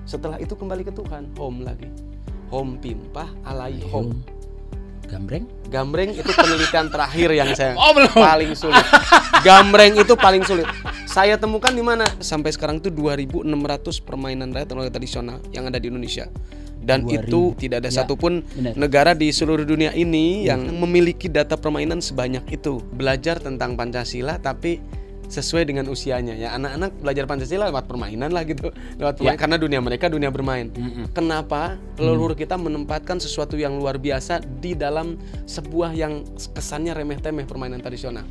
Setelah itu kembali ke Tuhan, home lagi. Home pimpah alai home. Gambreng itu penelitian terakhir yang saya belum. paling sulit. Gambreng itu paling sulit. Saya temukan di mana? Sampai sekarang itu 2.600 permainan rakyat olahraga tradisional yang ada di Indonesia. Dan 2000. itu tidak ada satupun negara di seluruh dunia ini yang memiliki data permainan sebanyak itu. Belajar tentang Pancasila tapi sesuai dengan usianya ya. Anak-anak belajar Pancasila lewat permainan lah gitu. Lewat permainan, karena dunia mereka dunia bermain. Kenapa leluhur kita menempatkan sesuatu yang luar biasa di dalam sebuah yang kesannya remeh-temeh permainan tradisional?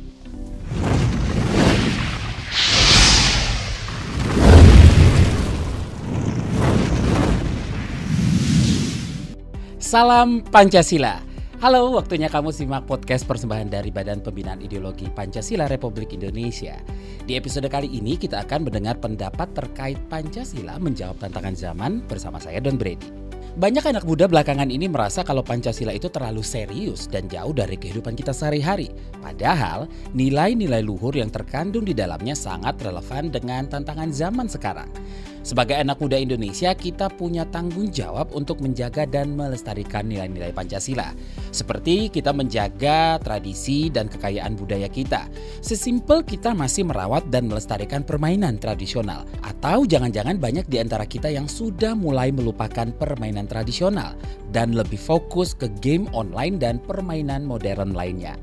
Salam Pancasila. Halo, waktunya kamu simak podcast persembahan dari Badan Pembinaan Ideologi Pancasila Republik Indonesia. Di episode kali ini kita akan mendengar pendapat terkait Pancasila menjawab tantangan zaman bersama saya Don Brady. Banyak anak muda belakangan ini merasa kalau Pancasila itu terlalu serius dan jauh dari kehidupan kita sehari-hari. Padahal nilai-nilai luhur yang terkandung di dalamnya sangat relevan dengan tantangan zaman sekarang. Sebagai anak muda Indonesia, kita punya tanggung jawab untuk menjaga dan melestarikan nilai-nilai Pancasila. Seperti kita menjaga tradisi dan kekayaan budaya kita. Sesimpel kita masih merawat dan melestarikan permainan tradisional. Atau jangan-jangan banyak di antara kita yang sudah mulai melupakan permainan tradisional dan lebih fokus ke game online dan permainan modern lainnya.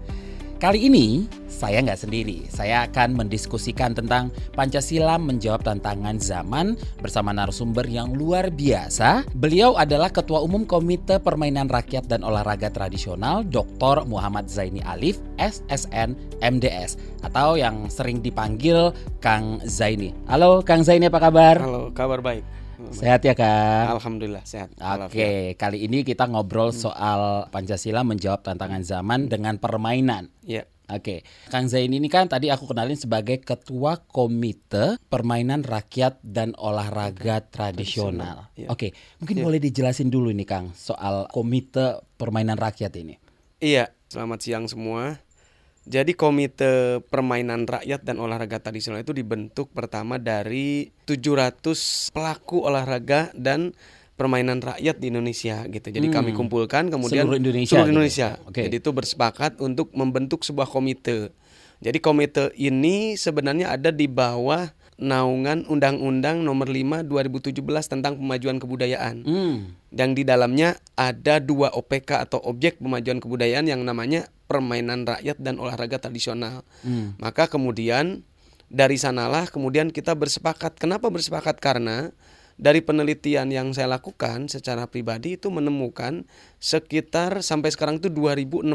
Kali ini saya nggak sendiri, saya akan mendiskusikan tentang Pancasila menjawab tantangan zaman bersama narasumber yang luar biasa. Beliau adalah Ketua Umum Komite Permainan Rakyat dan Olahraga Tradisional Dr. Muhammad Zaini Alif, SSN MDS, atau yang sering dipanggil Kang Zaini. Halo Kang Zaini, apa kabar? Halo, kabar baik. Sehat ya Kang? Alhamdulillah sehat. Oke, kali ini kita ngobrol soal Pancasila menjawab tantangan zaman dengan permainan. Iya. Oke, Kang Zaini ini kan tadi aku kenalin sebagai Ketua Komite Permainan Rakyat dan Olahraga Tradisional. Ya. Oke, mungkin boleh dijelasin dulu nih Kang soal Komite Permainan Rakyat ini. Iya, selamat siang semua. Jadi Komite Permainan Rakyat dan Olahraga Tradisional itu dibentuk pertama dari 700 pelaku olahraga dan permainan rakyat di Indonesia gitu. Jadi kami kumpulkan kemudian Seluruh Indonesia. Gitu. Oke. Jadi itu bersepakat untuk membentuk sebuah komite. Jadi komite ini sebenarnya ada di bawah naungan Undang-Undang Nomor 5 2017 tentang Pemajuan Kebudayaan. Yang di dalamnya ada 2 OPK atau objek pemajuan kebudayaan yang namanya permainan rakyat dan olahraga tradisional. Maka kemudian dari sanalah kemudian kita bersepakat. Kenapa bersepakat? Karena dari penelitian yang saya lakukan secara pribadi itu menemukan sekitar sampai sekarang itu 2.600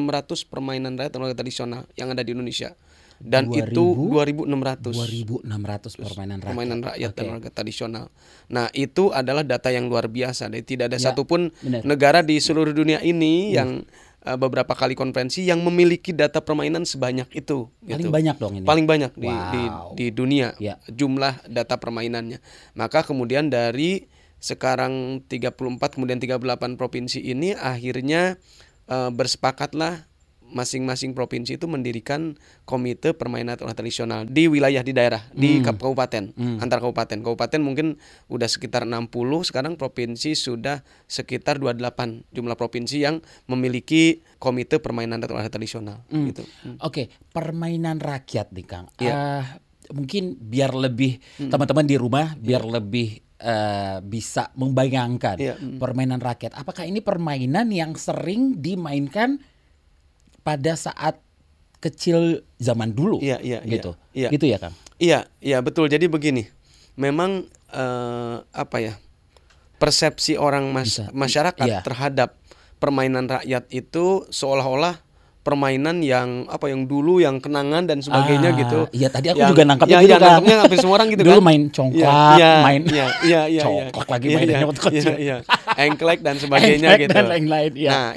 permainan rakyat dan olahraga tradisional yang ada di Indonesia. Dan 2000? itu 2.600 permainan rakyat dan olahraga tradisional. Nah, itu adalah data yang luar biasa. Jadi tidak ada satupun benar. negara di seluruh dunia ini yang beberapa kali konferensi yang memiliki data permainan sebanyak itu. Paling banyak dong ini. Paling banyak Wow. di dunia jumlah data permainannya. Maka kemudian dari sekarang 34 kemudian 38 provinsi ini akhirnya bersepakatlah masing-masing provinsi itu mendirikan komite permainan tradisional di wilayah di daerah di kabupaten antar kabupaten mungkin udah sekitar 60, sekarang provinsi sudah sekitar 28 jumlah provinsi yang memiliki komite permainan tradisional gitu. Oke, permainan rakyat nih Kang. Mungkin biar lebih teman-teman di rumah biar lebih bisa membayangkan permainan rakyat. Apakah ini permainan yang sering dimainkan pada saat kecil zaman dulu? Gitu. Gitu ya Kang? Iya betul. Jadi begini, memang persepsi orang masyarakat terhadap permainan rakyat itu seolah-olah permainan yang dulu yang kenangan dan sebagainya gitu. Iya tadi aku juga nangkapnya gitu kan. Nangkapnya hampir semua orang gitu dulu kan. Main congklak, main congklak lagi mainnya waktu kecil. Engklek dan sebagainya gitu. Dan lain-lain, ya. Nah,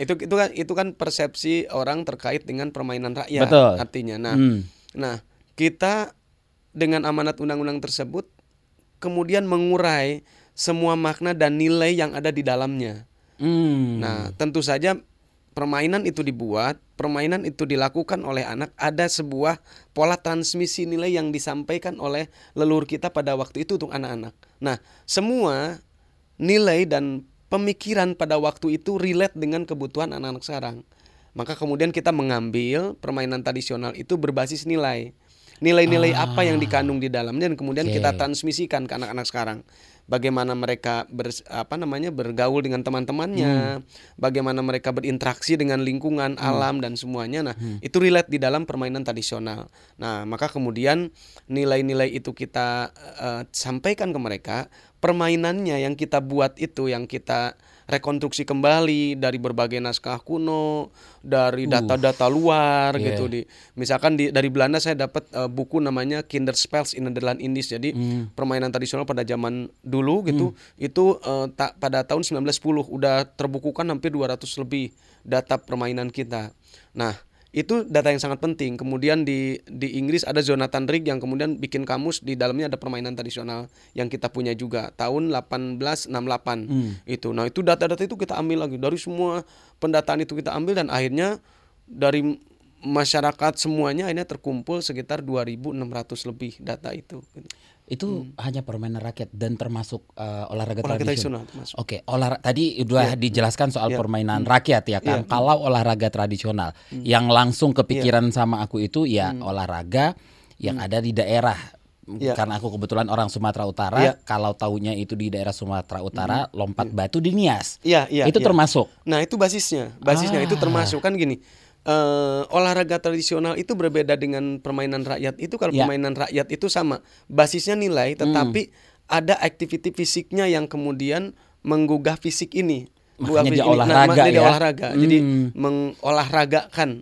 itu kan persepsi orang terkait dengan permainan rakyat. Betul. Artinya. Nah, kita dengan amanat undang-undang tersebut kemudian mengurai semua makna dan nilai yang ada di dalamnya. Nah, tentu saja permainan itu dibuat, permainan itu dilakukan oleh anak, ada sebuah pola transmisi nilai yang disampaikan oleh leluhur kita pada waktu itu untuk anak-anak. Nah, semua nilai dan pemikiran pada waktu itu relate dengan kebutuhan anak-anak sekarang. Maka kemudian kita mengambil permainan tradisional itu berbasis nilai. Nilai-nilai apa yang dikandung di dalamnya dan kemudian kita transmisikan ke anak-anak sekarang. Bagaimana mereka bergaul dengan teman-temannya, bagaimana mereka berinteraksi dengan lingkungan, alam dan semuanya. Nah, itu relate di dalam permainan tradisional. Nah, maka kemudian nilai-nilai itu kita sampaikan ke mereka. Permainannya yang kita buat itu, yang kita rekonstruksi kembali dari berbagai naskah kuno, dari data-data luar gitu. Misalkan dari Belanda saya dapat buku namanya Kinderspels in Nederland Indies. Jadi permainan tradisional pada zaman dulu gitu. Itu pada tahun 1910 udah terbukukan hampir 200 lebih data permainan kita. Nah, itu data yang sangat penting. Kemudian di Inggris ada Jonathan Rigg yang kemudian bikin kamus, di dalamnya ada permainan tradisional yang kita punya juga tahun 1868 itu. Nah, itu data-data itu kita ambil lagi dari semua pendataan itu kita ambil dan akhirnya dari masyarakat semuanya akhirnya terkumpul sekitar 2.600 lebih data itu. Itu hanya permainan rakyat dan termasuk olahraga tradisional. Oke, tadi udah dijelaskan soal permainan rakyat ya kan. Kalau olahraga tradisional yang langsung kepikiran sama aku itu ya olahraga yang ada di daerah. Karena aku kebetulan orang Sumatera Utara, kalau taunya itu di daerah Sumatera Utara, lompat batu di Nias. Itu termasuk. Nah, itu basisnya itu termasuk kan gini. Olahraga tradisional itu berbeda dengan permainan rakyat itu. Kalau permainan rakyat itu sama, basisnya nilai, tetapi ada aktiviti fisiknya yang kemudian menggugah fisik ini. Makanya dia olahraga. Jadi mengolahragakan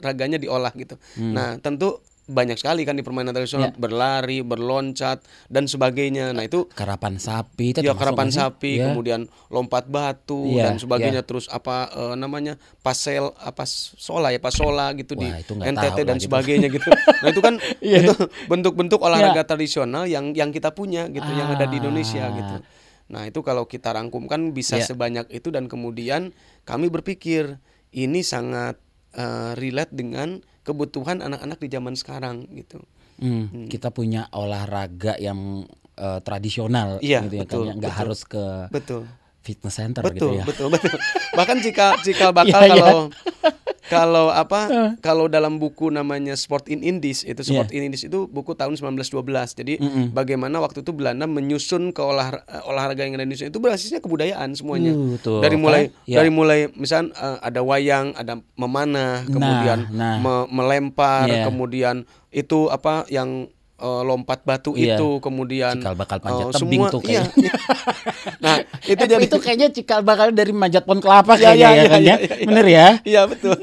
raganya diolah gitu. Nah, tentu banyak sekali kan di permainan tradisional, berlari, berloncat dan sebagainya. Nah, itu karapan sapi itu karapan sapi, kemudian lompat batu dan sebagainya. Terus pasola gitu. Wah, di NTT dan sebagainya gitu. Nah, itu kan itu bentuk-bentuk olahraga tradisional yang kita punya gitu, yang ada di Indonesia gitu. Nah, itu kalau kita rangkumkan bisa sebanyak itu dan kemudian kami berpikir ini sangat relate dengan kebutuhan anak-anak di zaman sekarang gitu. Kita punya olahraga yang tradisional gitu ya, kan nggak harus ke fitness center gitu ya. Betul. Bahkan cikal bakal kalau dalam buku namanya Sport in Indies itu itu buku tahun 1912. Jadi bagaimana waktu itu Belanda menyusun ke olahraga yang ada di Indonesia itu basisnya kebudayaan semuanya. Dari mulai misal ada wayang, ada memanah, kemudian melempar, kemudian itu yang lompat batu itu, kemudian cikal bakal panjat tebing tuh kayaknya. Nah, itu kayaknya cikal bakal dari manjat pohon kelapa kayaknya. Bener ya? Iya, betul.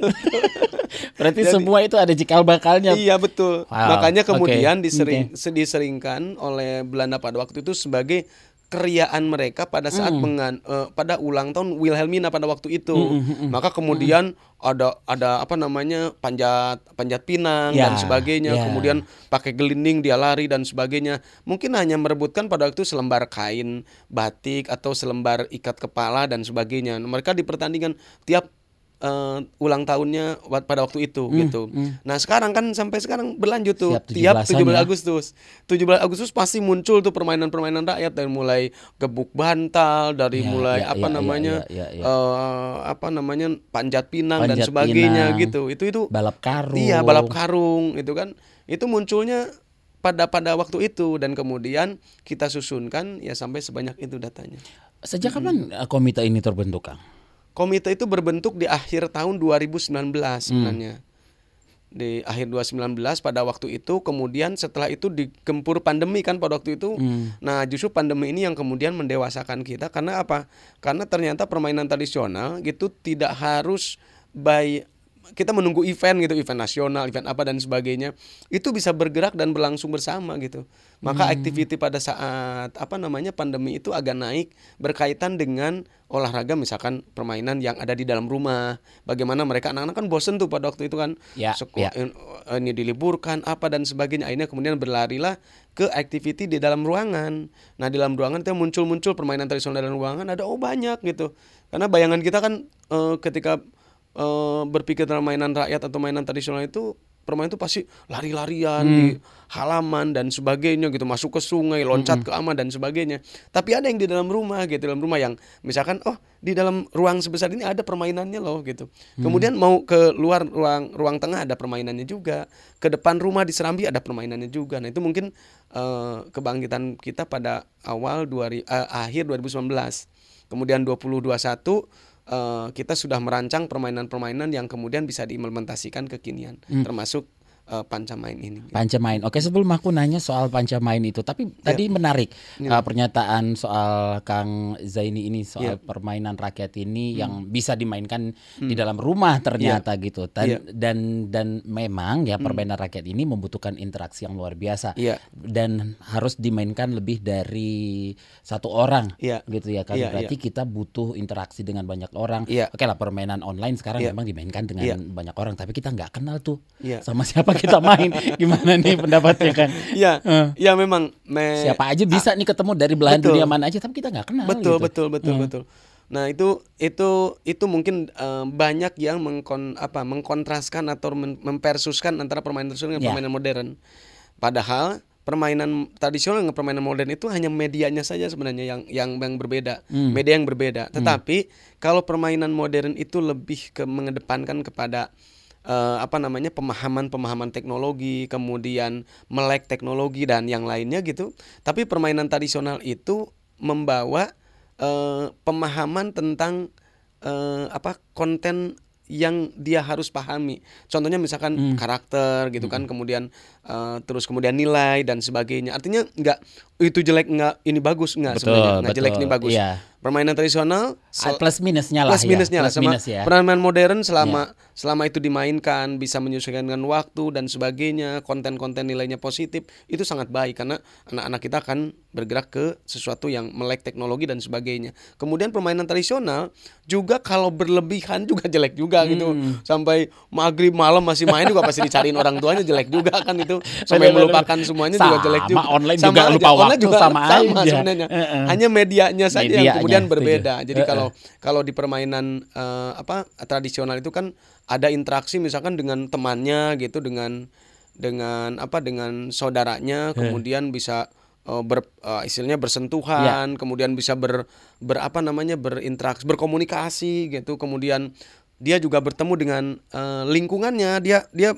Berarti semua itu ada cikal bakalnya. Iya, betul. Makanya kemudian diseringkan oleh Belanda pada waktu itu sebagai keriaan mereka pada saat pada ulang tahun Wilhelmina pada waktu itu. Maka kemudian ada panjat pinang dan sebagainya. Kemudian pakai gelinding dia lari dan sebagainya. Mungkin hanya merebutkan pada waktu selembar kain batik atau selembar ikat kepala dan sebagainya. Mereka dipertandingkan tiap ulang tahunnya pada waktu itu gitu. Nah, sekarang kan sampai sekarang berlanjut tuh. Tiap 17 Agustus. 17 Agustus pasti muncul tuh permainan-permainan rakyat, dari mulai gebuk bantal, dari mulai panjat pinang dan sebagainya gitu. Itu balap karung. Iya, balap karung itu kan. Itu munculnya pada waktu itu dan kemudian kita susunkan ya sampai sebanyak itu datanya. Sejak kapan komite ini terbentuk, Kang? Komite itu berbentuk di akhir tahun 2019 sebenarnya. Di akhir 2019 pada waktu itu, kemudian setelah itu digempur pandemi kan pada waktu itu. Nah, justru pandemi ini yang kemudian mendewasakan kita. Karena apa? Karena ternyata permainan tradisional gitu tidak harus kita menunggu event nasional, event apa dan sebagainya, itu bisa bergerak dan berlangsung bersama gitu. Maka aktiviti pada saat pandemi itu agak naik berkaitan dengan olahraga, misalkan permainan yang ada di dalam rumah. Bagaimana mereka anak-anak kan bosen tuh pada waktu itu kan, ini diliburkan apa dan sebagainya. Akhirnya kemudian berlarilah ke aktiviti di dalam ruangan. Nah, di dalam ruangan itu muncul permainan tradisional dalam ruangan ada banyak gitu. Karena bayangan kita kan ketika berpikir tentang mainan rakyat atau mainan tradisional itu permainan itu pasti lari-larian di halaman dan sebagainya gitu, masuk ke sungai, loncat ke ama dan sebagainya. Tapi ada yang di dalam rumah gitu, dalam rumah yang misalkan di dalam ruang sebesar ini ada permainannya loh gitu. Kemudian mau ke luar ruang tengah ada permainannya juga, ke depan rumah di Serambi ada permainannya juga. Nah itu mungkin kebangkitan kita pada akhir 2019. Kemudian 2021 kita sudah merancang permainan-permainan yang kemudian bisa diimplementasikan kekinian, termasuk Pancamain ini. Pancamain. Oke, sebelum aku nanya soal Pancamain itu, tapi tadi menarik pernyataan soal Kang Zaini ini soal permainan rakyat ini yang bisa dimainkan di dalam rumah ternyata gitu. Dan memang ya permainan rakyat ini membutuhkan interaksi yang luar biasa dan harus dimainkan lebih dari satu orang gitu ya kan. Berarti kita butuh interaksi dengan banyak orang. Oke lah, permainan online sekarang memang dimainkan dengan banyak orang, tapi kita nggak kenal tuh sama siapa kita main. Gimana nih pendapatnya kan? Ya memang siapa aja bisa nih ketemu dari belahan dunia mana aja, tapi kita nggak kenal. Betul. Nah itu mungkin banyak yang mengkontraskan atau mempersuskan antara permainan tradisional dengan permainan modern. Padahal permainan tradisional dengan permainan modern itu hanya medianya saja sebenarnya yang berbeda, media yang berbeda. Tetapi kalau permainan modern itu lebih mengedepankan kepada pemahaman teknologi, kemudian melek teknologi dan yang lainnya gitu. Tapi permainan tradisional itu membawa pemahaman tentang konten yang dia harus pahami. Contohnya misalkan karakter gitu kan, kemudian kemudian nilai dan sebagainya. Artinya nggak itu jelek, nggak ini bagus, nggak sebenarnya nggak jelek ini bagus. Permainan tradisional plus minusnya lah. Permainan modern selama itu dimainkan bisa menyesuaikan dengan waktu dan sebagainya, konten-konten nilainya positif, itu sangat baik karena anak-anak kita akan bergerak ke sesuatu yang melek teknologi dan sebagainya. Kemudian permainan tradisional juga kalau berlebihan juga jelek juga gitu. Sampai maghrib malam masih main juga pasti dicariin orang tuanya, jelek juga kan itu. Sampai melupakan semuanya juga jelek juga. Online juga lupa waktu sama aja sebenarnya. Hanya medianya saja yang kemudian berbeda. Jadi kalau di permainan tradisional itu kan ada interaksi misalkan dengan temannya gitu, dengan saudaranya, kemudian bisa istilahnya bersentuhan, kemudian bisa berinteraksi, berkomunikasi gitu. Kemudian dia juga bertemu dengan lingkungannya. Dia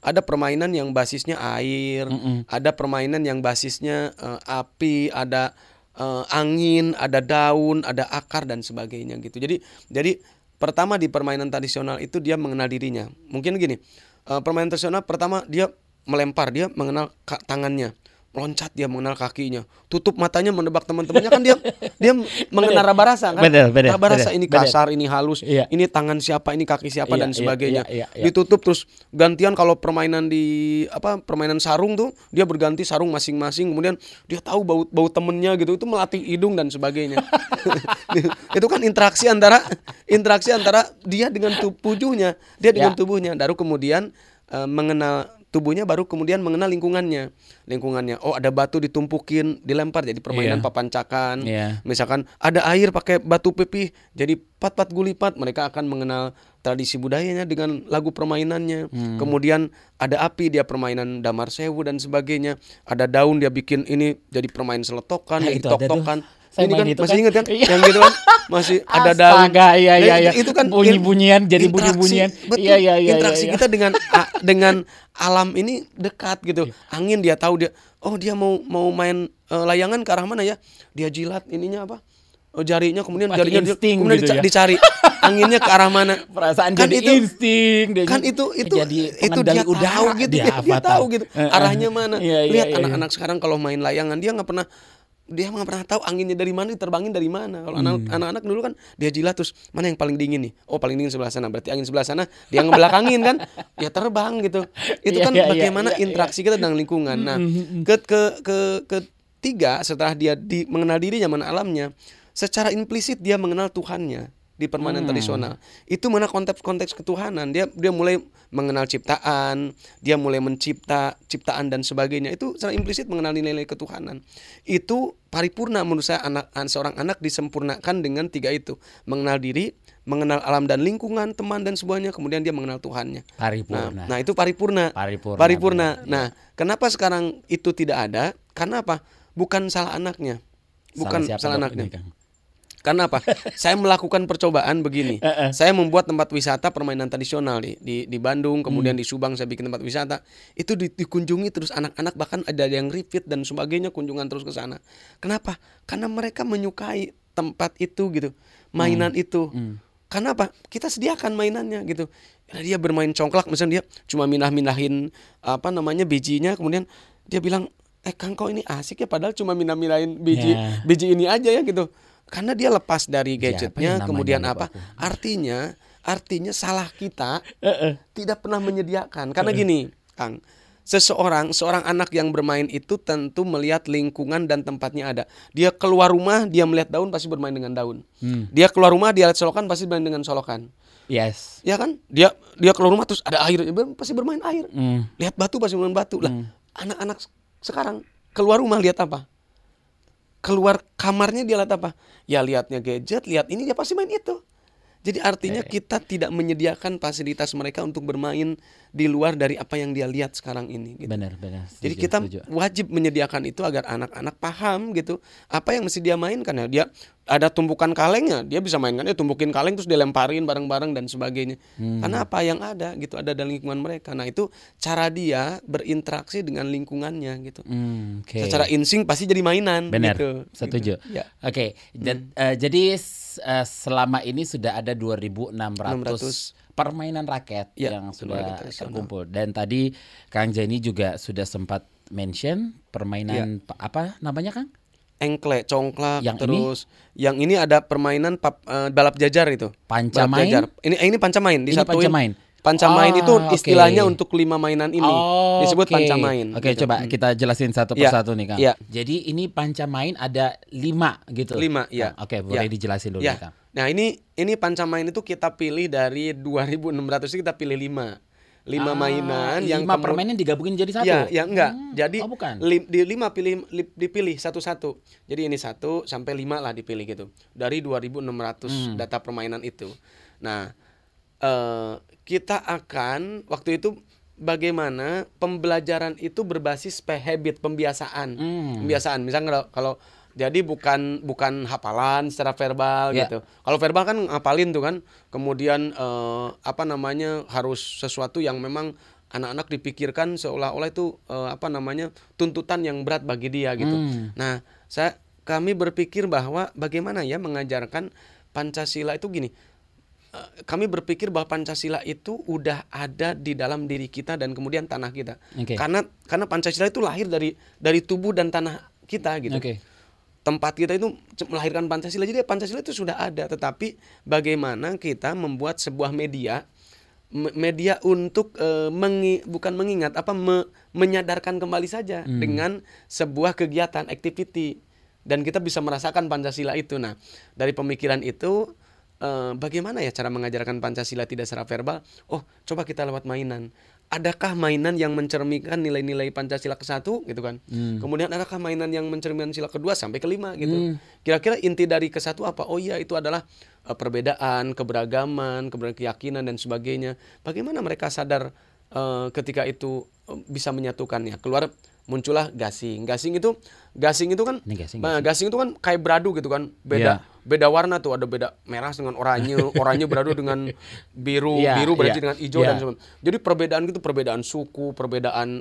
ada permainan yang basisnya air, ada permainan yang basisnya api, ada angin, ada daun, ada akar dan sebagainya gitu. Jadi pertama di permainan tradisional itu dia mengenal dirinya. Mungkin gini, permainan tradisional pertama dia melempar, dia mengenal tangannya. Loncat dia mengenal kakinya, tutup matanya menebak teman-temannya kan dia mengenal raba rasa kan. Raba rasa ini kasar, ini halus, ini tangan siapa, ini kaki siapa dan sebagainya. Ditutup terus gantian kalau permainan permainan sarung tuh dia berganti sarung masing-masing, kemudian dia tahu bau temennya gitu, itu melatih hidung dan sebagainya. Itu kan interaksi antara dia dengan tubuhnya, baru kemudian mengenal tubuhnya, baru kemudian mengenal lingkungannya. Oh, ada batu ditumpukin, dilempar jadi permainan papancakan. Misalkan ada air pakai batu pipih jadi pat gulipat, mereka akan mengenal tradisi budayanya dengan lagu permainannya. Kemudian ada api, dia permainan damar sewu dan sebagainya. Ada daun, dia bikin ini jadi permainan seletokan, tok-tokan. Ini kan masih ingat kan? Yang gitu kan? Masih ada daun. Itu kan bunyi-bunyian, jadi bunyi-bunyian. Interaksi kita dengan alam ini dekat gitu. Angin dia tahu, dia mau main layangan ke arah mana ya? Dia jilat ininya jarinya, kemudian jarinya kemudian dicari anginnya ke arah mana. Perasaan kan jadi itu, insting. Kan itu dia tahu gitu. Dia tahu gitu. Arahnya mana. Lihat anak-anak sekarang kalau main layangan dia nggak pernah tahu anginnya dari mana, diterbangin dari mana. Kalau anak-anak dulu kan dia jilat terus mana yang paling dingin nih. Oh, paling dingin sebelah sana. Berarti angin sebelah sana dia ngebelakangin kan. Ya terbang gitu. Itu kan bagaimana interaksi kita dengan lingkungan. Nah, ketiga setelah dia mengenal dirinya, mengenal alamnya, secara implisit dia mengenal Tuhannya. di permainan tradisional. Itu mana konteks ketuhanan. Dia mulai mengenal ciptaan, dia mulai mencipta ciptaan dan sebagainya. Itu secara implisit mengenal nilai-nilai ketuhanan. Itu paripurna menurut saya seorang anak disempurnakan dengan 3 itu. Mengenal diri, mengenal alam dan lingkungan, teman dan semuanya, kemudian dia mengenal Tuhannya. Paripurna. Nah, itu paripurna. Nah, kenapa sekarang itu tidak ada? Karena apa? Bukan salah anaknya. Bukan salah anaknya. Karena apa? Saya melakukan percobaan begini. Saya membuat tempat wisata permainan tradisional di Bandung, kemudian di Subang saya bikin tempat wisata. Itu dikunjungi terus anak-anak, bahkan ada yang repeat dan sebagainya, kunjungan terus ke sana. Kenapa? Karena mereka menyukai tempat itu gitu. Mainan itu. Karena apa? Kita sediakan mainannya gitu. Dia bermain congklak, misalnya dia cuma mindah-mindahin bijinya, kemudian dia bilang, Kang, kok ini asik ya, padahal cuma mindah-mindahin biji ini aja ya gitu. Karena dia lepas dari gadgetnya, kemudian apa? Artinya salah kita tidak pernah menyediakan. Karena gini, Kang, seorang anak yang bermain itu tentu melihat lingkungan dan tempatnya ada. Dia keluar rumah, dia melihat daun, pasti bermain dengan daun. Dia keluar rumah, dia lihat solokan, pasti bermain dengan solokan. Yes. Ya kan? Dia keluar rumah terus ada air, pasti bermain air. Lihat batu, pasti bermain batu. Lah, anak-anak sekarang keluar rumah lihat apa? Keluar kamarnya dia lihat apa? Ya lihatnya gadget, lihat ini, dia pasti main itu. Jadi artinya kita tidak menyediakan fasilitas mereka untuk bermain di luar dari apa yang dia lihat sekarang ini gitu. Benar. Jadi kita wajib menyediakan itu agar anak-anak paham gitu apa yang mesti dia mainkan ya. Dia ada tumpukan kalengnya, dia bisa mainkan, dia tumpukin kaleng terus dia lemparin bareng-bareng dan sebagainya. Karena apa yang ada gitu, ada dalam lingkungan mereka. Nah, itu cara dia berinteraksi dengan lingkungannya gitu. Secara insting pasti jadi mainan. Benar, gitu. setuju. Gitu. Ya. Oke. Jadi selama ini sudah ada 2.600 permainan raket yang sudah terkumpul. Dan tadi Kang Zaini juga sudah sempat mention permainan apa namanya, Kang? Engklek, congklak, yang terus yang ini ada permainan balap jajar itu. Pancamain. Ini pancamain disatuin. Pancamain itu istilahnya untuk 5 mainan ini disebut pancamain. Oke, gitu. Coba kita jelasin satu persatu nih, Kang. Ya. Jadi ini pancamain ada 5 gitu. 5, ya. Oke, boleh dijelasin dulu, Kang. Nah, ini pancamain itu kita pilih dari 2.600 itu kita pilih 5 mainan yang 5 permainan digabungin jadi satu. Ya enggak. Jadi bukan. Di 5 dipilih satu-satu. Jadi ini 1 sampai 5 lah dipilih gitu. Dari 2.600 data permainan itu. Nah, kita akan waktu itu bagaimana pembelajaran itu berbasis habit, pembiasaan. Pembiasaan. Misalnya kalau jadi bukan hafalan secara verbal gitu. Kalau verbal kan ngapalin tuh kan. Kemudian harus sesuatu yang memang anak-anak dipikirkan seolah-olah itu tuntutan yang berat bagi dia gitu. Nah, kami berpikir bahwa bagaimana ya mengajarkan Pancasila itu gini. Kami berpikir bahwa Pancasila itu udah ada di dalam diri kita dan kemudian tanah kita. Karena Pancasila itu lahir dari tubuh dan tanah kita gitu. Tempat kita itu melahirkan Pancasila. Jadi Pancasila itu sudah ada, tetapi bagaimana kita membuat sebuah media untuk bukan mengingat menyadarkan kembali saja dengan sebuah kegiatan activity dan kita bisa merasakan Pancasila itu. Nah, dari pemikiran itu bagaimana ya cara mengajarkan Pancasila tidak secara verbal? Coba kita lewat mainan. Adakah mainan yang mencerminkan nilai-nilai Pancasila ke-1 gitu kan? Kemudian adakah mainan yang mencerminkan sila ke-2 sampai ke-5 gitu? Kira-kira inti dari ke-1 apa? Itu adalah perbedaan, keberagaman, keyakinan dan sebagainya. Bagaimana mereka sadar ketika itu bisa menyatukannya? Muncullah gasing. Gasing itu kan gasing itu kan kayak beradu gitu kan. Beda warna tuh, ada beda merah dengan oranye beradu dengan biru beradu dengan hijau dan sebagainya. Jadi perbedaan suku, perbedaan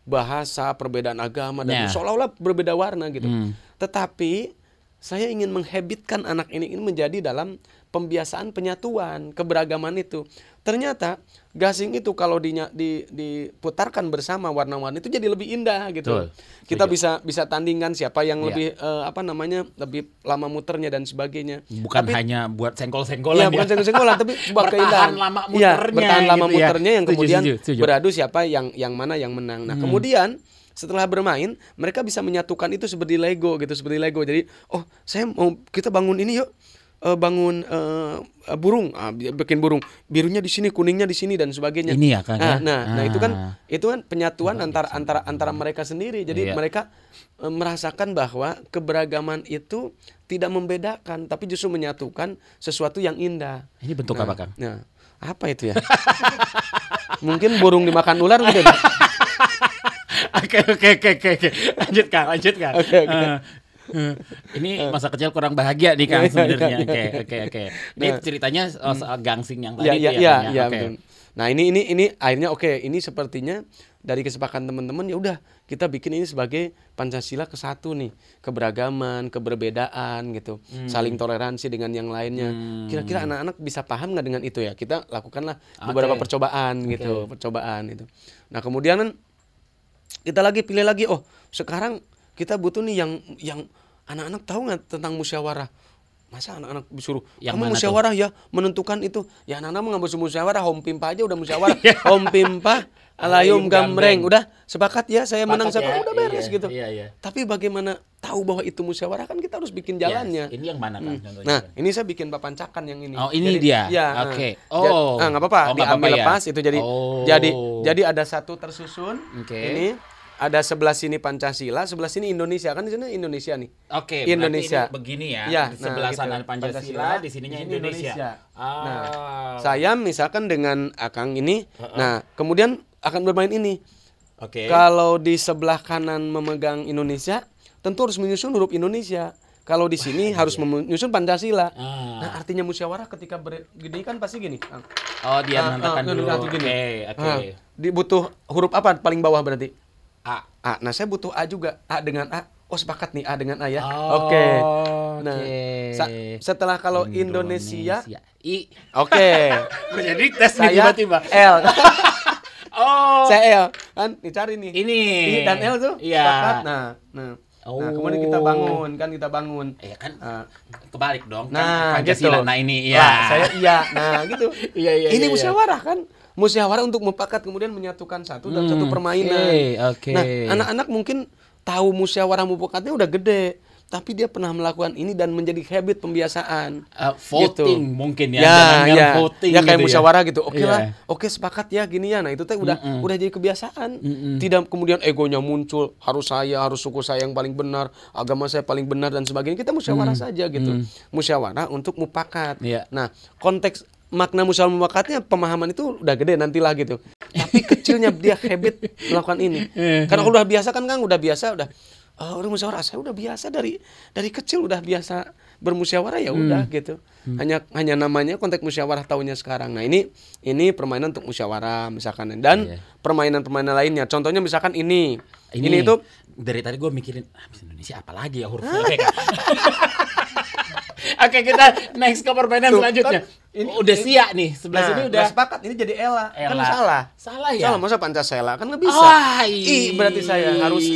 bahasa, perbedaan agama dan seolah-olah berbeda warna gitu. Tetapi saya ingin menghabitkan anak ini menjadi dalam pembiasaan penyatuan, keberagaman itu. Ternyata gasing itu kalau diputarkan bersama warna-warni itu jadi lebih indah gitu. Kita bisa tandingkan siapa yang lebih lebih lama muternya dan sebagainya. Bukan hanya buat senggol-senggolan. Bukan senggol-senggolan tapi sebuah keindahan. Bertahan lama muternya yang kemudian beradu siapa yang mana yang menang. Nah, kemudian setelah bermain, mereka bisa menyatukan itu seperti Lego gitu, Jadi, kita bangun ini yuk. bangun burung, bikin burung, birunya di sini, kuningnya di sini dan sebagainya. Ini ya, Kang, ya? Nah itu kan penyatuan antara mereka sendiri. Jadi mereka merasakan bahwa keberagaman itu tidak membedakan, tapi justru menyatukan sesuatu yang indah. Ini bentuk apa, Kang? Nah, apa itu ya? Mungkin burung dimakan ular mungkin. Oke. Lanjut Kang. Oke. Ini masa kecil kurang bahagia nih Kang sebenarnya. Oke. Ini ceritanya soal gangsing yang tadi ya. Betul. Nah, ini akhirnya ini sepertinya dari kesepakatan teman-teman, ya udah kita bikin ini sebagai Pancasila kesatu nih, keberagaman, keberbedaan gitu. Saling toleransi dengan yang lainnya. Kira-kira anak-anak bisa paham nggak dengan itu ya? Kita lakukanlah beberapa percobaan gitu, percobaan itu. Nah, kemudian kita pilih lagi, sekarang kita butuh nih yang anak-anak tahu nggak tentang musyawarah. Masa anak-anak disuruh kamu musyawarah ya, menentukan itu. Ya anak-anak mau nggak musyawarah, Hom Pimpa aja udah musyawarah. Hom Pimpa alayum gambreng, udah sepakat ya, saya menang siapa, udah beres gitu. Iya. Tapi bagaimana tahu bahwa itu musyawarah, kan kita harus bikin jalannya. Ini yang mana Kang? Nah, ini saya bikin papancakan yang ini. Oh, ini dia. Ya, oke. Nggak apa-apa, diambil lepas itu jadi ada satu tersusun. Ini ada sebelah sini Pancasila, sebelah sini Indonesia, kan di sini Indonesia nih. Oke, Indonesia. Begini ya. Ya, di sebelah sana Pancasila, di sininya Indonesia. Nah, saya misalkan dengan Akang ini, nah kemudian akan bermain ini. Oke. Kalau di sebelah kanan memegang Indonesia, tentu harus menyusun huruf Indonesia. Kalau di sini harus menyusun Pancasila. Nah, artinya musyawarah ketika begini kan pasti gini. Dia menentukan dulu. Oke. Dibutuh huruf apa paling bawah berarti? A. Nah saya butuh A juga. A dengan A. Sepakat nih A dengan A ya. Oke. Nah, setelah kalau Indonesia I. Oke. Jadi tes saya tiba-tiba L. Saya L. Kan dicari nih. Ini. I dan L tuh sepakat. Nah, kemudian kita bangun. Ya kan kebalik dong. Nah, Pancasila. Gitu. Nah ini ya. Saya iya. Nah, gitu. Iya. Ini musyawarah kan? Musyawarah untuk mufakat kemudian menyatukan satu dan satu permainan. Oke. Nah, anak-anak mungkin tahu musyawarah mufakatnya udah gede, tapi dia pernah melakukan ini dan menjadi habit pembiasaan. Voting gitu. mungkin ya. Voting ya kayak gitu musyawarah gitu. Oke Iya. lah, oke sepakat ya gini ya. Nah itu teh udah jadi kebiasaan. Tidak kemudian egonya muncul, harus suku saya yang paling benar, agama saya paling benar dan sebagainya. Kita musyawarah saja gitu. Musyawarah untuk mufakat. Iya. Nah, konteks makna musyawarah mufakatnya pemahaman itu udah gede nantilah gitu. Tapi kecilnya dia habit melakukan ini. Karena udah biasa kan Kang, udah musyawarah, saya udah biasa dari kecil udah biasa bermusyawarah ya udah gitu. Hanya namanya konteks musyawarah tahunya sekarang. Nah, ini permainan untuk musyawarah misalkan, dan permainan-permainan lainnya. Contohnya misalkan ini itu dari tadi gue mikirin Indonesia apa lagi ya hurufnya. Oke, kita next ke permainan selanjutnya. Udah siap nih, sebelah sini udah sepakat, ini jadi Ela. Kan salah ya? Salah, masa Pancasila kan nggak bisa. I berarti saya harus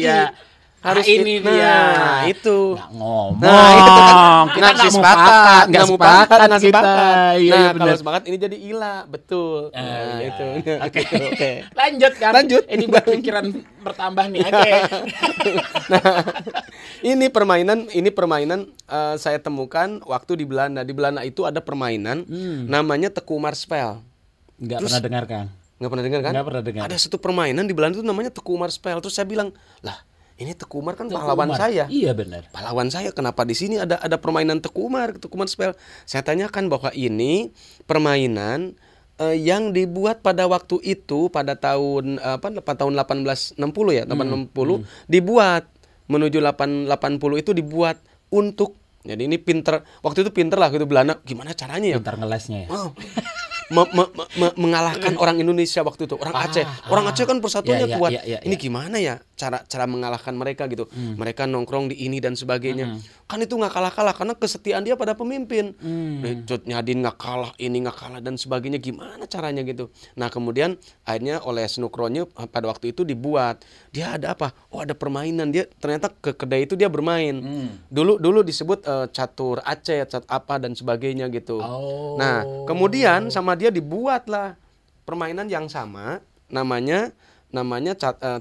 harus ini dia. Itu nggak ngomong. Nah, itu kan kita nggak sepakat, nggak sepakat kita. Iya, kalau sepakat ini jadi Ila, betul. Itu. Oke. Lanjut kan. Ini buat pikiran bertambah nih. Oke. Nah, ini permainan saya temukan waktu di Belanda. Di Belanda itu ada permainan namanya Tekumar Spel. Nggak pernah dengar kan? Nggak pernah dengar kan? Nggak pernah dengar. Ada satu permainan di Belanda itu namanya Tekumar Spel. Terus saya bilang, lah ini Tekumar kan pahlawan saya. Iya benar. Pahlawan saya, kenapa di sini ada permainan Tekumar Spel? Saya tanyakan bahwa ini permainan yang dibuat pada waktu itu pada tahun 1860 ya, 1860 dibuat menuju 880 itu dibuat untuk, jadi ini pinter, waktu itu pinter lah gitu Belanda, gimana caranya ya? Pintar ngelesnya ya. Mengalahkan orang Indonesia waktu itu, orang Aceh. Orang Aceh kan persatuannya kuat. Ini gimana ya cara mengalahkan mereka gitu. Mereka nongkrong di ini dan sebagainya. Kan itu nggak kalah-kalah karena kesetiaan dia pada pemimpin. Cut Nyadin nggak kalah, ini nggak kalah dan sebagainya. Gimana caranya gitu. Nah, kemudian akhirnya oleh Snukronye pada waktu itu dibuat. Dia ada apa? Ada permainan. Dia ternyata ke kedai itu dia bermain. Dulu disebut catur Aceh, cat apa dan sebagainya gitu. Nah, kemudian sama dia dibuatlah permainan yang sama, namanya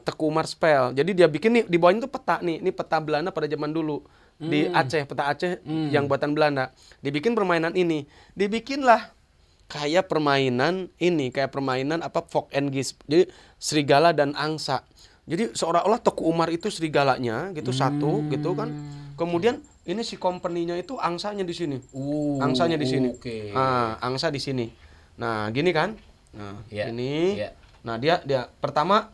Tekumar Spel. Jadi dia bikin nih di bawahnya itu peta nih, ini peta Belanda pada zaman dulu. di Aceh, peta Aceh yang buatan Belanda. Dibikin permainan ini. Dibikinlah kayak permainan ini, kayak permainan apa Fok and Geese. Jadi serigala dan angsa. Jadi seolah-olah Teku Umar itu serigalanya gitu satu gitu kan. Kemudian ini si company-nya itu angsanya di sini. Angsanya di sini. Okay. Nah, angsa di sini. Nah, gini kan? Nah, ini. Yeah. Nah, dia pertama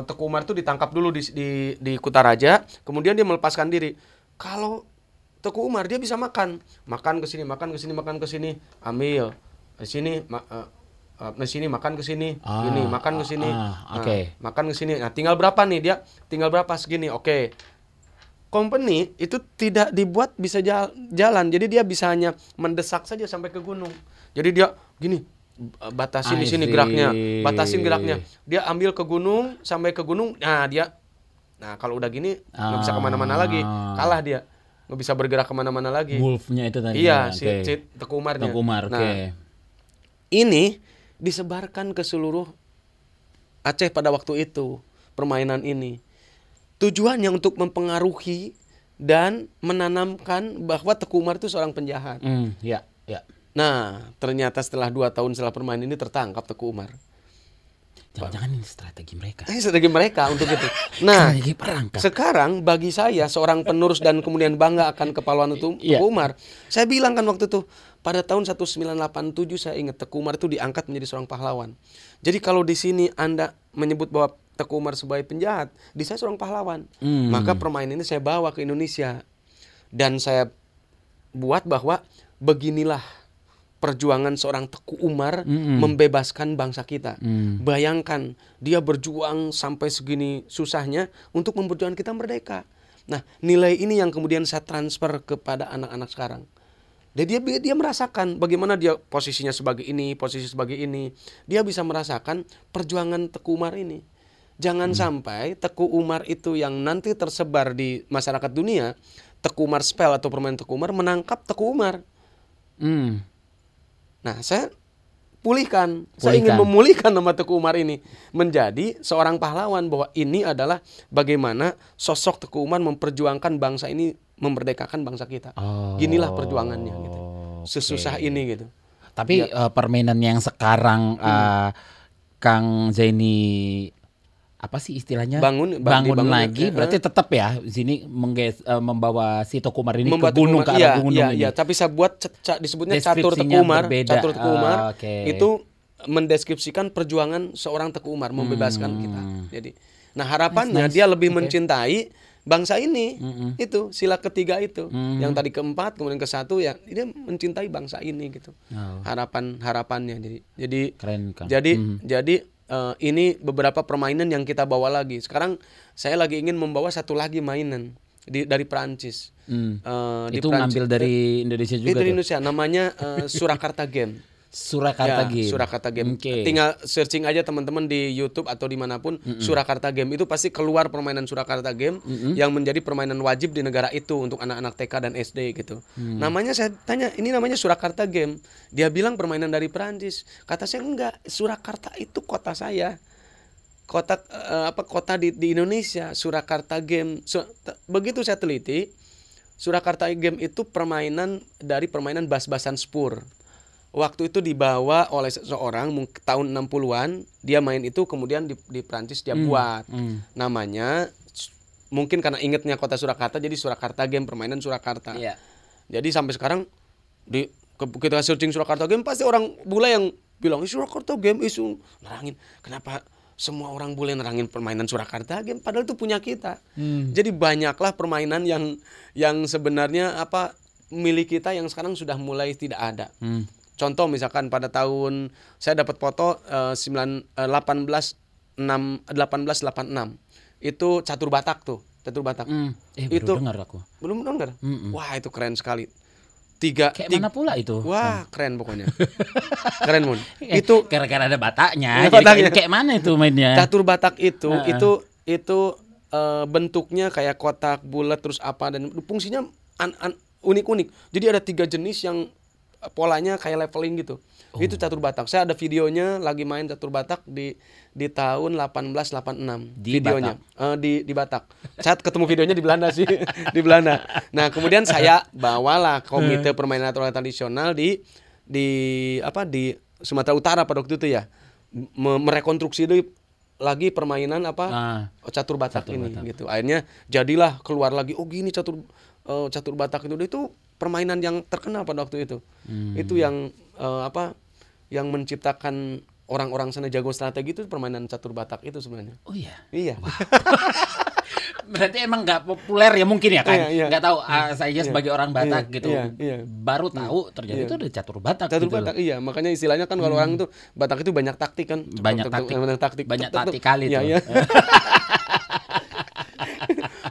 Teku Umar itu ditangkap dulu di Kutaraja, kemudian dia melepaskan diri. Kalau Teku Umar dia bisa makan ke sini, makan ke sini, makan ke sini, ambil di sini, di sini makan ke sini, ini makan ke sini, makan ke sini. Nah, tinggal berapa nih dia? Tinggal berapa segini? Oke. Company itu tidak dibuat bisa jalan, jadi dia bisa hanya mendesak saja sampai ke gunung. Jadi dia gini. Batasin di sini geraknya, batasin geraknya. Dia ambil ke gunung, sampai ke gunung. Nah kalau udah gini nggak bisa kemana-mana lagi, kalah dia, nggak bisa bergerak kemana-mana lagi. Wolfnya itu tadi. Iya, si Teku Umarnya. Teku Umar, Nah, ini disebarkan ke seluruh Aceh pada waktu itu permainan ini. Tujuannya untuk mempengaruhi dan menanamkan bahwa Teku Umar itu seorang penjahat. Ya. Nah, ternyata setelah 2 tahun setelah permainan ini tertangkap Teku Umar. Jangan-jangan ini strategi mereka. Strategi mereka untuk itu. Nah, perangkap. Sekarang bagi saya seorang penerus dan kemudian bangga akan kepahlawanan Teku Umar. Saya bilang kan waktu itu, pada tahun 1987 saya ingat Teku Umar itu diangkat menjadi seorang pahlawan. Jadi kalau di sini Anda menyebut bahwa Teku Umar sebagai penjahat, di saya seorang pahlawan. Maka permainan ini saya bawa ke Indonesia. Dan saya buat bahwa beginilah perjuangan seorang Teku Umar membebaskan bangsa kita. Bayangkan dia berjuang sampai segini susahnya untuk memperjuangkan kita merdeka. Nah, nilai ini yang kemudian saya transfer kepada anak-anak sekarang. Dan dia merasakan bagaimana dia posisinya sebagai ini, posisi sebagai ini. Dia bisa merasakan perjuangan Teku Umar ini. Jangan sampai Teku Umar itu yang nanti tersebar di masyarakat dunia, Teku Umar spell atau permainan Teku Umar menangkap Teku Umar. Nah, saya pulihkan. Saya ingin memulihkan nama Teku Umar ini menjadi seorang pahlawan, bahwa ini adalah bagaimana sosok Teku Umar memperjuangkan bangsa ini, memerdekakan bangsa kita. Ginilah perjuangannya gitu. Sesusah ini gitu. Tapi permainan yang sekarang Kang Zaini apa sih istilahnya? Bangun lagi berarti tetap ya sini membawa si Teku Umar ini ke gunung, ke arah gunung ini. Iya, tapi saya buat disebutnya catur Teku Umar. Catur Teku Umar itu mendeskripsikan perjuangan seorang Teku Umar membebaskan kita. Jadi, nah harapannya dia lebih mencintai bangsa ini. Itu sila ketiga itu. Yang tadi keempat, kemudian ke-1 ya, dia mencintai bangsa ini gitu. Harapannya. Jadi keren, Kang. Jadi ini beberapa permainan yang kita bawa lagi. Sekarang saya lagi ingin membawa satu lagi mainan dari Perancis. Itu ngambil dari Indonesia juga. Dari Indonesia, namanya Surakarta Game. Surakarta Game. Surakarta Game. Tinggal searching aja teman-teman di YouTube atau dimanapun Surakarta Game, itu pasti keluar permainan Surakarta Game yang menjadi permainan wajib di negara itu untuk anak-anak TK dan SD gitu. Namanya, saya tanya, ini namanya Surakarta Game. Dia bilang permainan dari Perancis. Kata saya enggak, Surakarta itu kota saya. Kota di Indonesia, Surakarta Game. Begitu saya teliti, Surakarta Game itu permainan bas-basan spur. Waktu itu dibawa oleh seseorang tahun 60-an, dia main itu kemudian di Prancis dia buat. Namanya mungkin karena ingetnya kota Surakarta, jadi Surakarta Game, permainan Surakarta. Jadi sampai sekarang kita searching Surakarta Game, pasti orang bule yang bilang Surakarta Game isu nerangin. Kenapa semua orang bule nerangin permainan Surakarta Game, padahal itu punya kita. Jadi banyaklah permainan yang sebenarnya milik kita yang sekarang sudah mulai tidak ada. Contoh misalkan pada tahun saya dapat foto 1886 itu catur Batak tuh, catur Batak. Itu dengar aku. Belum dengar. Wah, itu keren sekali. Mana pula itu? Wah, keren pokoknya. Keren, Mun. Itu gara-gara ada Bataknya. Jadi kayak mana itu mainnya? Catur Batak itu bentuknya kayak kotak bulat terus dan fungsinya unik-unik. Jadi ada 3 jenis yang polanya kayak leveling gitu. Itu catur Batak. Saya ada videonya lagi main catur Batak di tahun 1886. Di videonya di Batak. Saya ketemu videonya di Belanda sih, di Belanda. Nah, kemudian saya bawalah komite permainan tradisional di Sumatera Utara pada waktu itu ya. Merekonstruksi lagi permainan catur Batak ini gitu. Akhirnya jadilah keluar lagi gini catur Batak itu permainan yang terkenal pada waktu itu. Itu yang yang menciptakan orang-orang sana jago strategi itu permainan catur Batak itu sebenarnya. Oh iya. Iya. Wow. Berarti emang nggak populer ya mungkin ya kan? Nggak tahu saya sebagai orang Batak gitu. Baru tahu ternyata itu ada catur Batak. Catur gitu Batak iya, makanya istilahnya kan kalau orang itu Batak itu banyak taktik kan. Banyak taktik. Banyak taktik kali itu. Iya.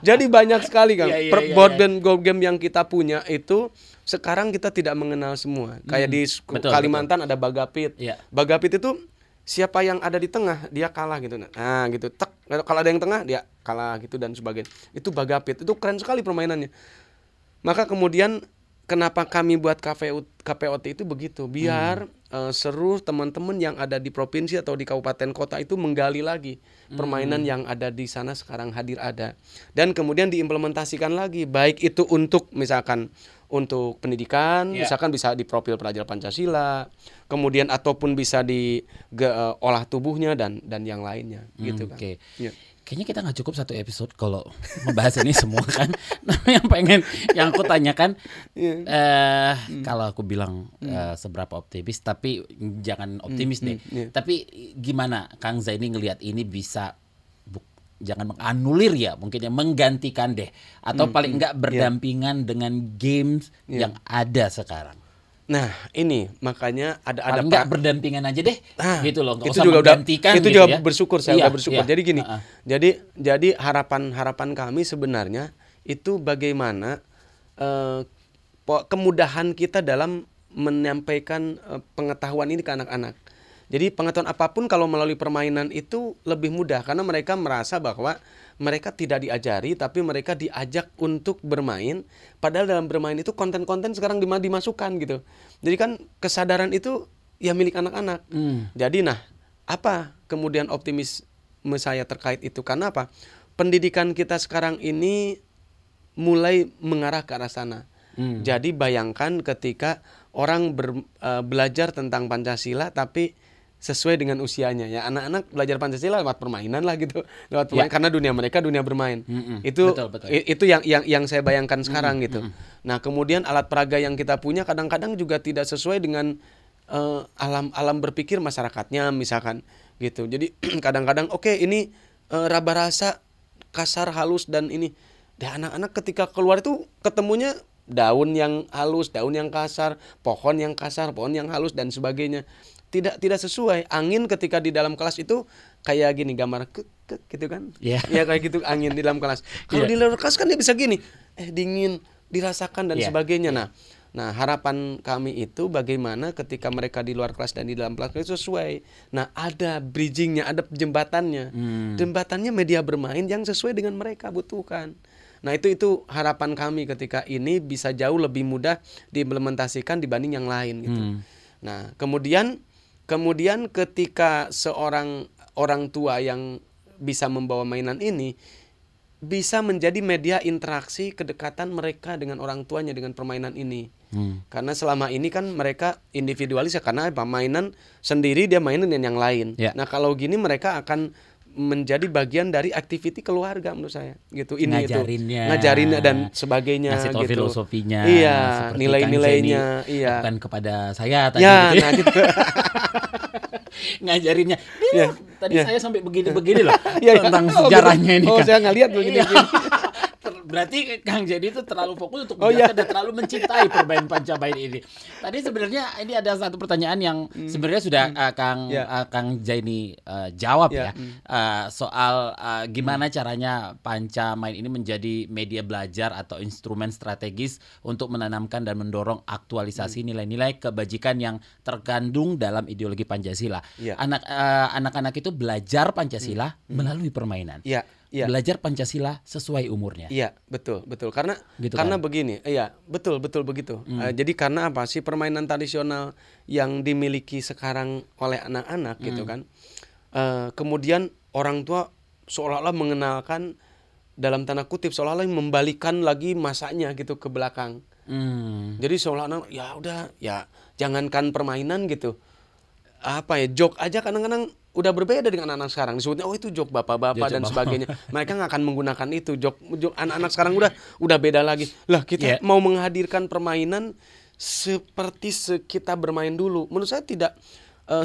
Jadi banyak sekali kan. Board game yang kita punya itu sekarang kita tidak mengenal semua. Kayak di Kalimantan ada Bagapit. Bagapit itu siapa yang ada di tengah dia kalah gitu. Nah, gitu. Kalau ada yang tengah dia kalah gitu dan sebagainya. Itu Bagapit. Itu keren sekali permainannya. Maka kemudian kenapa kami buat KPOT itu begitu, biar seluruh teman-teman yang ada di provinsi atau di kabupaten kota itu menggali lagi permainan yang ada di sana sekarang hadir ada, dan kemudian diimplementasikan lagi, baik itu untuk misalkan untuk pendidikan, misalkan bisa di profil pelajar Pancasila, kemudian ataupun bisa di olah tubuhnya dan yang lainnya gitu kan. Kayaknya kita nggak cukup 1 episode kalau membahas ini semua kan. Nah, yang aku tanyakan, kalau aku bilang seberapa optimis, tapi jangan optimis deh. Tapi gimana Kang Zaini ngelihat ini bisa jangan menganulir ya, mungkin menggantikan deh, atau paling enggak berdampingan dengan games yang ada sekarang. Nah ini makanya ada nggak berdampingan aja deh, gitu loh. Nggak itu usah juga menggantikan. Itu gitu juga ya. bersyukur saya udah bersyukur. Jadi gini, jadi harapan kami sebenarnya itu bagaimana kemudahan kita dalam menyampaikan pengetahuan ini ke anak-anak. Jadi pengetahuan apapun kalau melalui permainan itu lebih mudah, karena mereka merasa bahwa mereka tidak diajari tapi mereka diajak untuk bermain, padahal dalam bermain itu konten-konten sekarang dimasukkan gitu. Jadi kan kesadaran itu ya milik anak-anak. Jadi apa kemudian optimisme saya terkait itu, karena apa? Pendidikan kita sekarang ini mulai mengarah ke arah sana. Jadi bayangkan ketika orang belajar tentang Pancasila tapi sesuai dengan usianya ya, anak-anak belajar Pancasila lewat permainan lah gitu, lewat permainan, karena dunia mereka dunia bermain. Itu betul. Itu yang saya bayangkan sekarang gitu. Nah kemudian alat peraga yang kita punya kadang-kadang juga tidak sesuai dengan alam berpikir masyarakatnya misalkan gitu. Jadi kadang-kadang ini raba rasa kasar halus dan ini, anak-anak ketika keluar itu ketemunya daun yang halus, daun yang kasar, pohon yang kasar, pohon yang halus dan sebagainya. Tidak sesuai. Angin ketika di dalam kelas itu kayak gini, gambar gitu kan? Ya kayak gitu angin di dalam kelas. Kalau di luar kelas kan dia bisa gini, dingin, dirasakan dan sebagainya. Nah harapan kami itu bagaimana ketika mereka di luar kelas dan di dalam kelas itu sesuai. Nah ada bridgingnya, ada jembatannya. Jembatannya media bermain yang sesuai dengan mereka butuhkan. Nah itu harapan kami ketika ini bisa jauh lebih mudah diimplementasikan dibanding yang lain gitu. Nah kemudian ketika seorang orang tua yang bisa membawa mainan ini bisa menjadi media interaksi kedekatan mereka dengan orang tuanya dengan permainan ini. Karena selama ini kan mereka individualis ya, karena mainan sendiri dia mainin dengan yang lain. Nah kalau gini mereka akan menjadi bagian dari aktiviti keluarga menurut saya gitu. Ini ngajarinnya dan sebagainya, ngasih tahu gitu. Filosofinya, nilai-nilainya, bukan kepada saya tadi gitu. Ngajarinnya. Tadi saya sampai begini loh tentang sejarahnya ini. Saya nggak lihat begini. Berarti Kang Zaini itu terlalu fokus untuk menjaga dan terlalu mencintai permainan Pancamain ini. Tadi sebenarnya ini ada satu pertanyaan yang sebenarnya sudah Kang Zaini jawab soal gimana caranya Pancamain ini menjadi media belajar atau instrumen strategis untuk menanamkan dan mendorong aktualisasi nilai-nilai kebajikan yang terkandung dalam ideologi Pancasila. Anak-anak itu belajar Pancasila melalui permainan. Iya. belajar Pancasila sesuai umurnya. Iya, betul. Karena Gitu karena kan? begini, iya, betul begitu. Jadi karena apa sih permainan tradisional yang dimiliki sekarang oleh anak-anak gitu kan. Kemudian orang tua seolah-olah mengenalkan dalam tanda kutip seolah-olah membalikan lagi masanya gitu ke belakang. Jadi seolah-olah ya udah ya jangankan permainan gitu. Apa ya, joke aja kadang-kadang udah berbeda dengan anak-anak sekarang. Disebutnya oh itu joke bapak-bapak dan sebagainya. Mereka nggak akan menggunakan itu. Joke anak-anak sekarang udah beda lagi. Lah kita mau menghadirkan permainan seperti kita bermain dulu. Menurut saya tidak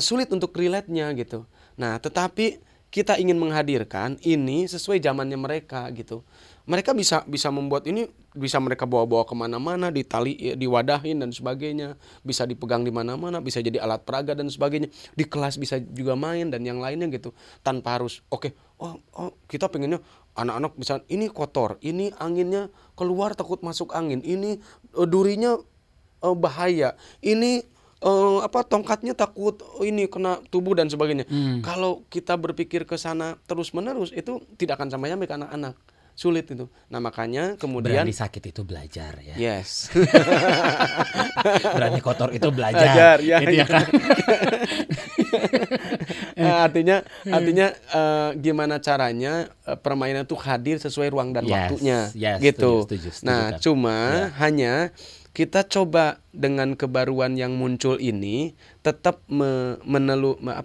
sulit untuk relate-nya gitu. Nah, tetapi kita ingin menghadirkan ini sesuai zamannya mereka gitu. Mereka bisa membuat ini, bisa mereka bawa-bawa kemana-mana, ditali, diwadahin dan sebagainya, bisa dipegang di mana-mana, bisa jadi alat peraga dan sebagainya. Di kelas bisa juga main dan yang lainnya gitu, tanpa harus kita pengennya anak-anak bisa ini kotor, ini anginnya keluar takut masuk angin, ini durinya bahaya, ini tongkatnya takut ini kena tubuh dan sebagainya. Kalau kita berpikir ke sana terus-menerus itu tidak akan sampai ke anak-anak. Sulit itu. Nah makanya kemudian berani sakit itu belajar ya. Yes. Berani kotor itu belajar. Ya, gitu ya kan. artinya gimana caranya permainan itu hadir sesuai ruang dan waktunya gitu. Setuju, nah kan. cuma hanya kita coba dengan kebaruan yang muncul ini tetap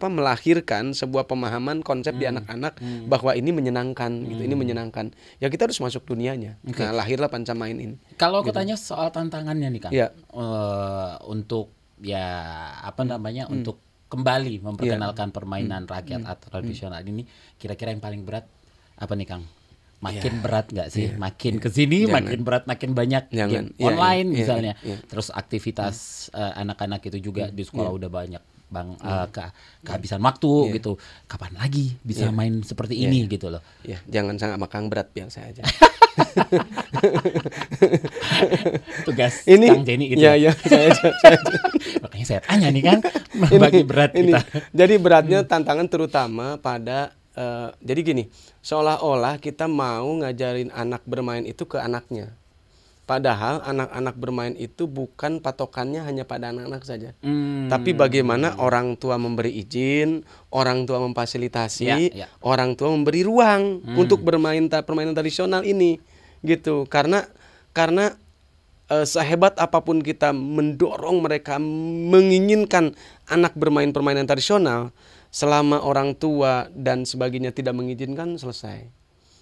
melahirkan sebuah pemahaman konsep di anak-anak bahwa ini menyenangkan gitu, ini menyenangkan. Ya kita harus masuk dunianya. Nah, lahirlah Pancamain ini. Kalau aku tanya soal tantangannya nih Kang. Ya. Untuk untuk kembali memperkenalkan permainan rakyat atau tradisional ini, kira-kira yang paling berat apa nih Kang? Makin berat nggak sih? Makin kesini makin berat, makin banyak game online misalnya. Terus aktivitas anak-anak itu juga di sekolah udah banyak kehabisan waktu gitu. Kapan lagi bisa main seperti ini gitu loh? Ya, jangan sangat makan berat, biasa aja. Tugas ini, Kang Jenny gitu. Ya, saya. Makanya saya tanya nih kan, bagi berat ini. kita. Jadi beratnya tantangan terutama pada jadi gini, seolah-olah kita mau ngajarin anak bermain itu ke anaknya. Padahal anak-anak bermain itu bukan patokannya hanya pada anak-anak saja. Tapi bagaimana orang tua memberi izin, orang tua memfasilitasi, orang tua memberi ruang untuk bermain permainan tradisional ini. Gitu. Karena sehebat apapun kita mendorong mereka menginginkan anak bermain permainan tradisional, selama orang tua dan sebagainya tidak mengizinkan, selesai.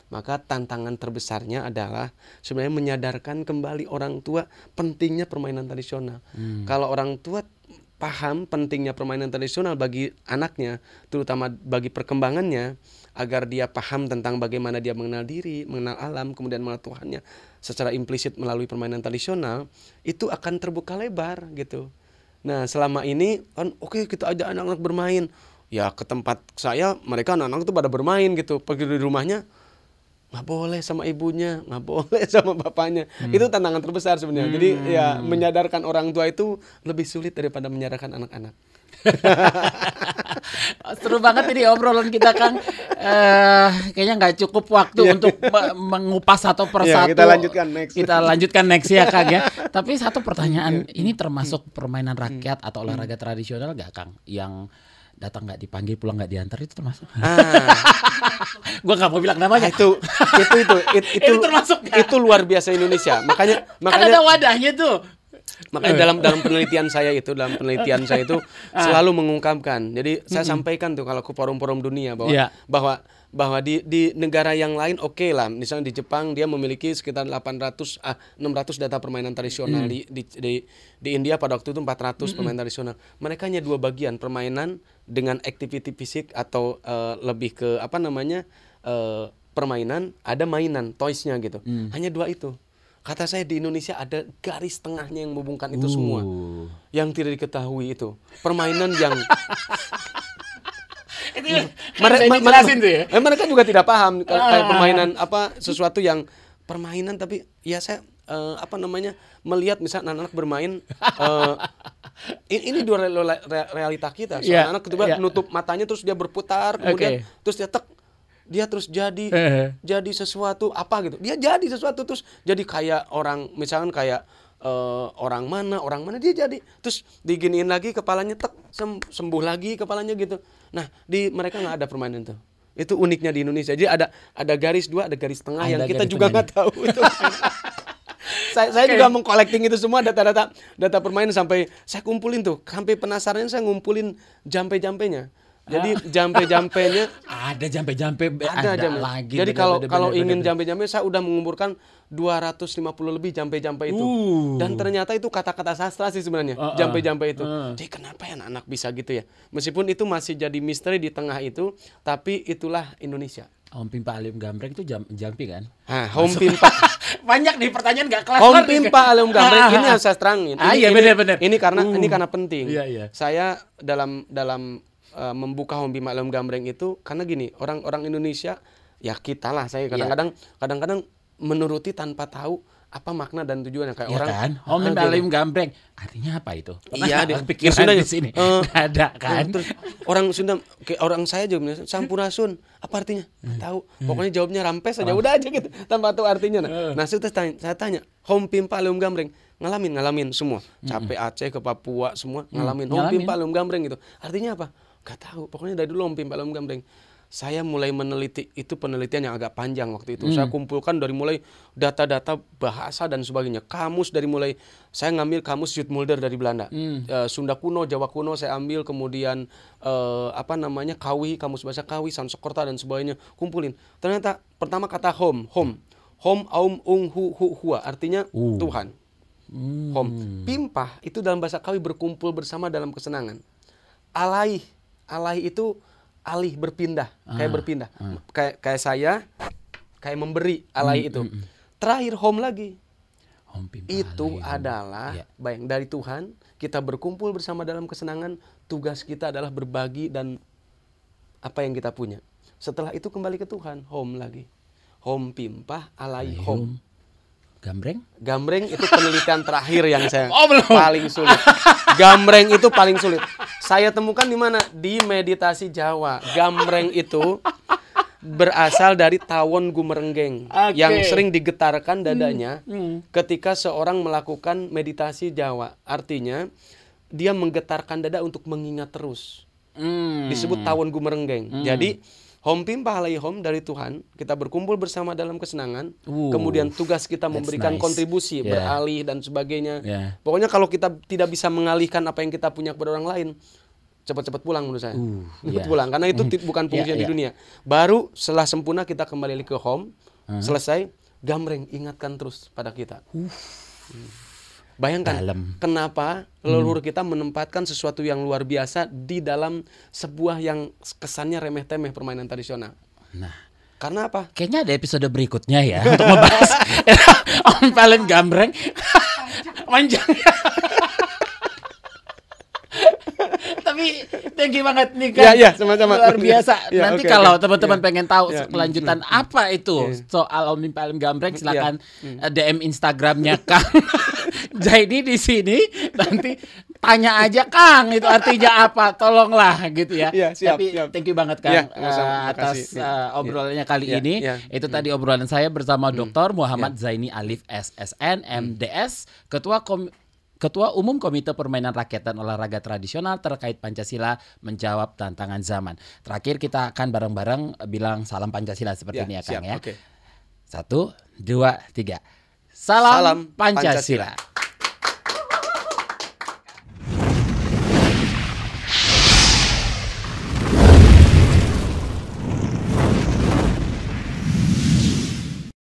Maka tantangan terbesarnya adalah sebenarnya menyadarkan kembali orang tua pentingnya permainan tradisional. Kalau orang tua paham pentingnya permainan tradisional bagi anaknya, terutama bagi perkembangannya, agar dia paham tentang bagaimana dia mengenal diri, mengenal alam, kemudian mengenal Tuhannya secara implisit melalui permainan tradisional, itu akan terbuka lebar gitu. Nah selama ini kan kita ajak anak-anak bermain. Ya ke tempat saya mereka anak-anak itu pada bermain gitu. Pergi di rumahnya nggak boleh sama ibunya, nggak boleh sama bapaknya. Itu tantangan terbesar sebenarnya. Jadi ya menyadarkan orang tua itu lebih sulit daripada menyadarkan anak-anak. Seru banget ini obrolan kita Kang. Kayaknya nggak cukup waktu untuk mengupas satu persatu. Kita lanjutkan next. Kita lanjutkan next ya Kang ya. Tapi satu pertanyaan, ini termasuk permainan rakyat atau olahraga tradisional nggak Kang? Yang datang nggak dipanggil, pulang nggak diantar, itu termasuk? Gue nggak mau bilang namanya. Itu termasuk gak? Itu luar biasa Indonesia. Makanya kan ada wadahnya tuh. Makanya dalam penelitian saya itu selalu mengungkapkan. Jadi saya sampaikan tuh kalau ke forum-forum dunia bahwa di negara yang lain lah, misalnya di Jepang dia memiliki sekitar 600 data permainan tradisional, di India pada waktu itu 400 permainan tradisional. Mereka hanya 2 bagian, permainan dengan activity fisik atau lebih ke permainan, ada mainan, toys-nya gitu. Hanya 2 itu. Kata saya di Indonesia ada garis tengahnya yang menghubungkan itu semua. Yang tidak diketahui itu permainan yang mereka juga tidak paham kayak permainan sesuatu yang permainan, tapi ya saya melihat misalnya anak-anak bermain ini dua realita kita. Anak ketika nutup matanya terus dia berputar, kemudian terus dia dia terus jadi sesuatu apa gitu. Dia jadi sesuatu terus jadi kayak orang, misalkan kayak orang mana dia jadi terus diginiin lagi kepalanya sembuh lagi kepalanya gitu. Nah, di mereka nggak ada permainan tuh. Itu uniknya di Indonesia. Jadi ada garis 2, ada garis tengah yang kita juga nggak tahu itu. Saya juga mengkolekting itu semua data permainan sampai saya kumpulin tuh. Sampai penasaran saya ngumpulin jampe-jampenya. Jadi jampe-jampenya ada jampe-jampe lagi. Jadi kalau ingin jampe-jampe saya udah mengumpulkan 250 lebih jampe-jampe itu. Dan ternyata itu kata-kata sastra sih sebenarnya, jampe-jampe itu. Jadi kenapa ya anak-anak bisa gitu ya? Meskipun itu masih jadi misteri di tengah itu, tapi itulah Indonesia. Hom Pimpa Alum Gambreng itu jampi kan? Hom Pimpa. Banyak nih pertanyaan nggak kelar. Hom Pimpa Alum Gambreng ini harus saya terangin. Iya benar. Ini karena penting. Iya. Saya dalam membuka Hom Pimpa Alum Gambreng itu karena gini, orang Indonesia ya kita lah, saya kadang-kadang menuruti tanpa tahu apa makna dan tujuannya kayak orang kan? Hom Pimpa Alum Gambreng artinya apa itu? Iya, pikiran di sini. Nggak ada kan? Terus orang Sunda, orang saya jawabnya Sampurasun, apa artinya? Nggak tahu. Pokoknya jawabnya rampes aja, udah aja gitu, tanpa tahu artinya. Nah, saya tanya, Hom Pimpa Alum Gambreng ngalamin semua, sampai Aceh ke Papua semua ngalamin Hom Pimpa Alum Gambreng gitu. Artinya apa? Nggak tahu. Pokoknya dari dulu Hom Pimpa Alum Gambreng. Saya mulai meneliti, itu penelitian yang agak panjang waktu itu. Saya kumpulkan dari mulai data-data bahasa dan sebagainya. Kamus dari mulai, saya ngambil kamus Zoetmulder dari Belanda. Sunda kuno, Jawa kuno saya ambil, kemudian Kawi, kamus bahasa Kawi, Sanskerta dan sebagainya. Kumpulin. Ternyata pertama kata hom, aum, ung, hu, hua, artinya Tuhan. Hom. Pimpah itu dalam bahasa Kawi berkumpul bersama dalam kesenangan. Alaih itu alih, berpindah, kayak berpindah. Kayak saya, kayak memberi alai itu. Terakhir hom lagi. Itu adalah bayang dari Tuhan, kita berkumpul bersama dalam kesenangan, tugas kita adalah berbagi dan apa yang kita punya. Setelah itu kembali ke Tuhan, hom lagi. Hom pimpah alai hom. Gambreng itu penelitian terakhir yang saya paling sulit. Gambreng itu paling sulit. Saya temukan di mana? Di meditasi Jawa. Gambreng itu berasal dari tawon gumerenggeng yang sering digetarkan dadanya ketika seorang melakukan meditasi Jawa. Artinya dia menggetarkan dada untuk mengingat terus. Disebut tawon gumerenggeng. Jadi Hom Pimpa Alai Hom dari Tuhan, kita berkumpul bersama dalam kesenangan. Kemudian tugas kita memberikan kontribusi, beralih dan sebagainya. Pokoknya kalau kita tidak bisa mengalihkan apa yang kita punya kepada orang lain, cepat-cepat pulang menurut saya. Cepat pulang, karena itu bukan fungsinya di dunia. Baru setelah sempurna kita kembali ke Hom, selesai, Gambreng ingatkan terus pada kita. Bayangkan kenapa leluhur kita menempatkan sesuatu yang luar biasa di dalam sebuah yang kesannya remeh-temeh permainan tradisional. Nah, karena apa? Kayaknya ada episode berikutnya ya untuk membahas Hom Pimpa Alum Gambreng. Panjang. Tapi thank you banget nih kan. Ya, sama-sama. Luar biasa. Nanti kalau teman-teman pengen tahu kelanjutan apa itu soal Hom Pimpa Alum Gambreng, silakan DM Instagramnya Kang Zaini di sini. Nanti tanya aja Kang itu artinya apa, tolonglah gitu ya. Tapi thank you banget Kang atas obrolannya kali ini. Itu tadi obrolan saya bersama Dr. Muhammad Zaini Alif SSN MDS, Ketua Umum Komite Permainan Rakyat dan Olahraga Tradisional terkait Pancasila menjawab tantangan zaman. Terakhir kita akan bareng-bareng bilang salam Pancasila seperti ini ya Kang ya. 1, 2, 3. Salam Pancasila.